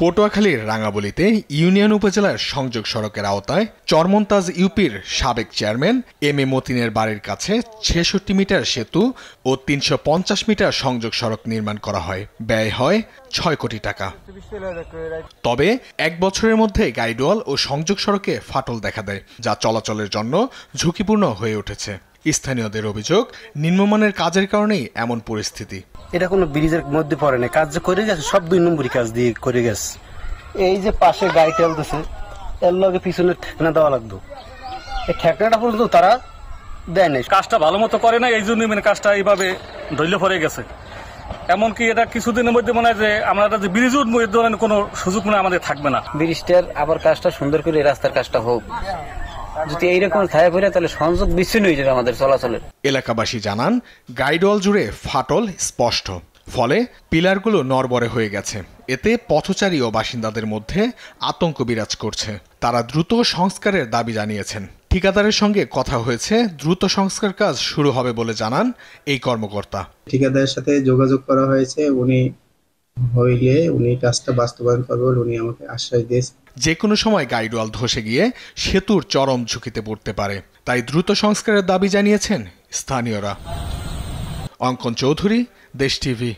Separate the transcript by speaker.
Speaker 1: পটুয়াখালীর রাঙ্গাবলীতে ইউনিয়ন উপজেলার সংযোগ সড়কের আওতায় চরমন্তাজ ইউপির সাবেক চেয়ারম্যান এম এ মতিনের বাড়ির কাছে ৬৬ মিটার সেতু ও ৩৫০ মিটার সংযোগ সড়ক নির্মাণ করা হয়। ব্যয় হয় ৬ কোটি টাকা। তবে এক বছরের মধ্যে গাইডওয়াল ও সংযোগ সড়কে ফাটল দেখা দেয়, যা চলাচলের জন্য ঝুঁকিপূর্ণ হয়ে উঠেছে। স্থানীয়দের অভিযোগ, নিম্নমানের কাজের কারণেই এমন পরিস্থিতি।
Speaker 2: এটা কোনো ব্রিজের মধ্যে পড়ে না, কাজ যে করে গেছে সব ২ নম্বরই কাজ দিয়ে করে গেছে। এই যে পাশে গাড়ি চলতেছে, এর লগে পিছনে ঠেকনা দেওয়া লাগতো, এই ঠেকনাটা পর্যন্ত তারা দেয় নাই।
Speaker 3: কাজটা ভালো মতো করে না, এই জন্যই মানে কাজটা এইভাবে ঢইলে পড়ে গেছে। এমনকি এটা কিছুদিনের মধ্যে মনে হয় যে আমরা যে ব্রিজ উঠবো এর ধরনের কোনো সুযোগ মনে আমাদের থাকবে না।
Speaker 2: ব্রিজটার আবার কাজটা সুন্দর করে রাস্তার কাজটা হোক, যদি এইরকম ছায়া পড়ে তাহলে সংযোগ বিচ্ছিন্ন হয়ে যাবে আমাদের চলাচলের।
Speaker 1: এলাকাবাসী জানান, গাইডওয়াল জুড়ে ফাটল স্পষ্ট, ফলে পিলারগুলো নড়বড়ে হয়ে গেছে। এতে পথচারী ও বাসিন্দাদের মধ্যে আতঙ্ক বিরাজ করছে। তারা দ্রুত সংস্কারের দাবি জানিয়েছেন। ঠিকাদারের সঙ্গে কথা হয়েছে, দ্রুত সংস্কার কাজ শুরু হবে বলে জানান এই কর্মকর্তা।
Speaker 4: ঠিকাদারের সাথে যোগাযোগ করা হয়েছে, উনি কাজটা বাস্তবায়ন করবেন, উনি আমাকে আশ্বাস দিয়েছেন।
Speaker 1: যে কোনো সময় গাইডওয়াল ধসে গিয়ে সেতুর চরম ঝুঁকিতে পড়তে পারে, তাই দ্রুত সংস্কারের দাবি জানিয়েছেন স্থানীয়রা। অঙ্কন চৌধুরী, দেশ টিভি।